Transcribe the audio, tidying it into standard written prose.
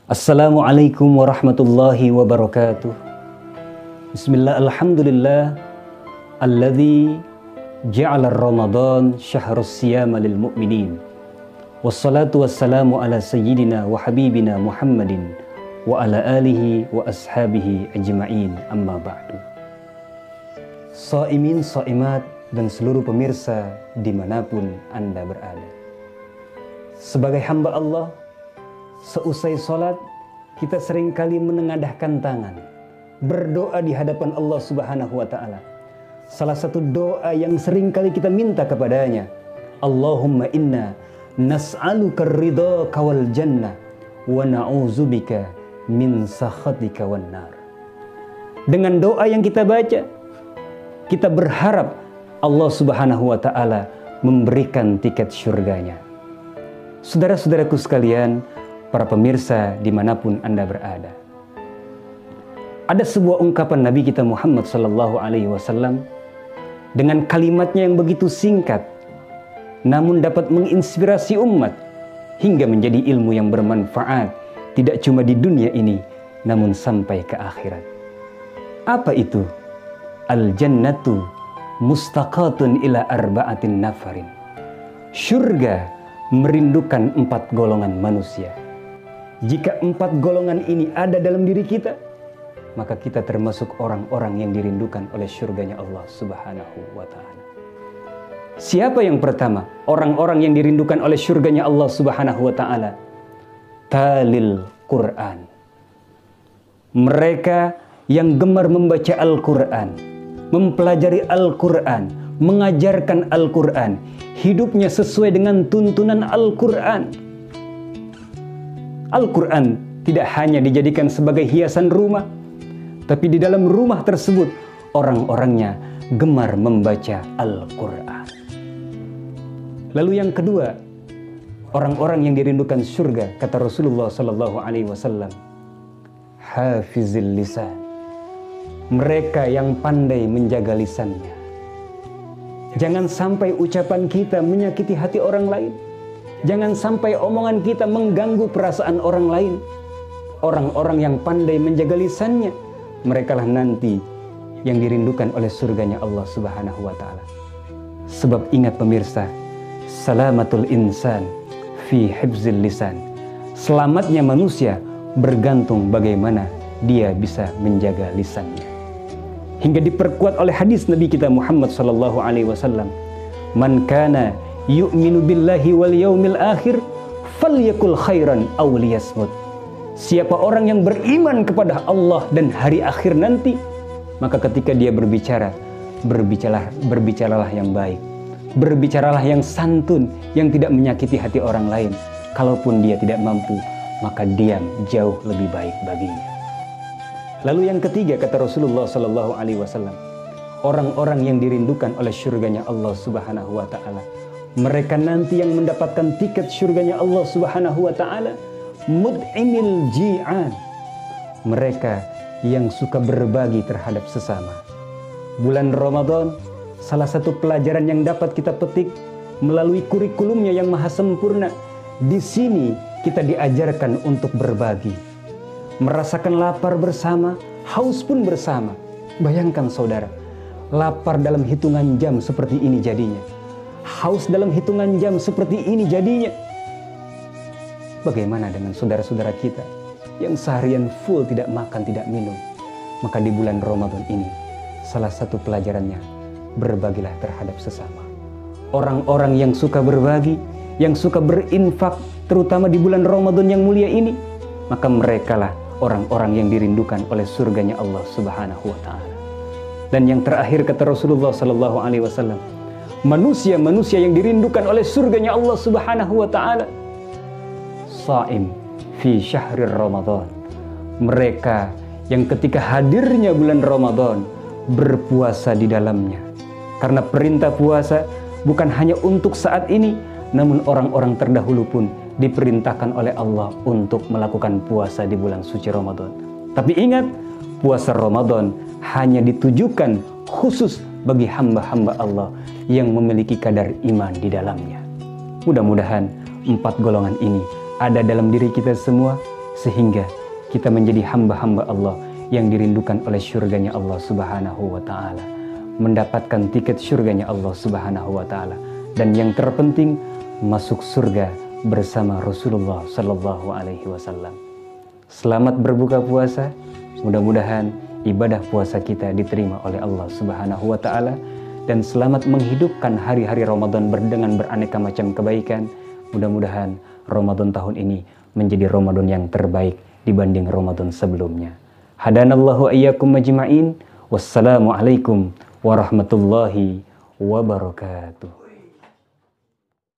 Assalamualaikum warahmatullahi wabarakatuh. Bismillah, alhamdulillah alladzi ja'ala Ramadan syahrus siyama lil mu'minin. Wassalatu wassalamu ala sayyidina wa habibina Muhammadin wa ala alihi wa ashabihi ajma'in, amma ba'du. Shaimin, shaimat, dan seluruh pemirsa dimanapun Anda berada. Sebagai hamba Allah, seusai sholat, kita seringkali menengadahkan tangan, berdoa di hadapan Allah Subhanahu wa Ta'ala. Salah satu doa yang seringkali kita minta kepadanya, Allahumma inna nas'aluka ridhaka wal jannah wa na'udzubika min sakhatika wan nar. Dengan doa yang kita baca, kita berharap Allah Subhanahu wa Ta'ala memberikan tiket surganya. Saudara-saudaraku sekalian, para pemirsa dimanapun Anda berada, ada sebuah ungkapan Nabi kita Muhammad sallallahu alaihi wasallam dengan kalimatnya yang begitu singkat, namun dapat menginspirasi umat hingga menjadi ilmu yang bermanfaat, tidak cuma di dunia ini, namun sampai ke akhirat. Apa itu? Al-jannatu mustaqatun ila arba'atin nafarin. Surga merindukan 4 golongan manusia. Jika 4 golongan ini ada dalam diri kita, maka kita termasuk orang-orang yang dirindukan oleh surganya Allah Subhanahu wa Ta'ala. Siapa yang pertama? Orang-orang yang dirindukan oleh surganya Allah Subhanahu wa Ta'ala. Talil Quran. Mereka yang gemar membaca Al-Quran, mempelajari Al-Quran, mengajarkan Al-Quran, hidupnya sesuai dengan tuntunan Al-Quran. Al-Quran tidak hanya dijadikan sebagai hiasan rumah, tapi di dalam rumah tersebut orang-orangnya gemar membaca Al-Quran. Lalu yang kedua, orang-orang yang dirindukan surga, kata Rasulullah sallallahu alaihi wasallam, hafizil lisan. Mereka yang pandai menjaga lisannya. Jangan sampai ucapan kita menyakiti hati orang lain. Jangan sampai omongan kita mengganggu perasaan orang lain. Orang-orang yang pandai menjaga lisannya, merekalah nanti yang dirindukan oleh surganya Allah Subhanahu wa Ta'ala. Sebab ingat pemirsa, salamatul insan fi hifzil lisan. Selamatnya manusia bergantung bagaimana dia bisa menjaga lisannya. Hingga diperkuat oleh hadis Nabi kita Muhammad sallallahu alaihi wasallam, man kana yu'minu billahi wal yaumil akhir falyakul khairan aw liyasmut. Siapa orang yang beriman kepada Allah dan hari akhir nanti, maka ketika dia berbicara, berbicaralah yang baik, berbicaralah yang santun, yang tidak menyakiti hati orang lain. Kalaupun dia tidak mampu, maka diam jauh lebih baik baginya. Lalu yang ketiga, kata Rasulullah sallallahu alaihi wasallam, orang-orang yang dirindukan oleh surganya Allah Subhanahu wa Ta'ala, mereka nanti yang mendapatkan tiket surganya Allah Subhanahu wa Ta'ala, mud'imil ji'an. Mereka yang suka berbagi terhadap sesama. Bulan Ramadan, salah satu pelajaran yang dapat kita petik melalui kurikulumnya yang maha sempurna, di sini kita diajarkan untuk berbagi. Merasakan lapar bersama, haus pun bersama. Bayangkan saudara, lapar dalam hitungan jam seperti ini jadinya. Haus dalam hitungan jam seperti ini jadinya. Bagaimana dengan saudara-saudara kita yang seharian full tidak makan, tidak minum? Maka di bulan Ramadan ini, salah satu pelajarannya, berbagilah terhadap sesama. Orang-orang yang suka berbagi, yang suka berinfak, terutama di bulan Ramadan yang mulia ini, maka merekalah orang-orang yang dirindukan oleh surganya Allah Subhanahu wa Ta'ala. Dan yang terakhir, kata Rasulullah sallallahu alaihi wasallam, manusia-manusia yang dirindukan oleh surganya Allah Subhanahu wa Ta'ala, shaim fi syahrir Ramadan. Mereka yang ketika hadirnya bulan Ramadan berpuasa di dalamnya. Karena perintah puasa bukan hanya untuk saat ini, namun orang-orang terdahulu pun diperintahkan oleh Allah untuk melakukan puasa di bulan suci Ramadan. Tapi ingat, puasa Ramadan hanya ditujukan khusus bagi hamba-hamba Allah yang memiliki kadar iman di dalamnya. Mudah-mudahan 4 golongan ini ada dalam diri kita semua, sehingga kita menjadi hamba-hamba Allah yang dirindukan oleh surganya Allah Subhanahu wa Ta'ala, mendapatkan tiket surganya Allah Subhanahu wa Ta'ala, dan yang terpenting masuk surga bersama Rasulullah Sallallahu Alaihi Wasallam. Selamat berbuka puasa. Mudah-mudahan ibadah puasa kita diterima oleh Allah Subhanahu wa Ta'ala, dan selamat menghidupkan hari-hari Ramadan dengan beraneka macam kebaikan. Mudah-mudahan Ramadan tahun ini menjadi Ramadan yang terbaik dibanding Ramadan sebelumnya. Hadanallahu iyyakum majma'in. Wassalamualaikum warahmatullahi wabarakatuh.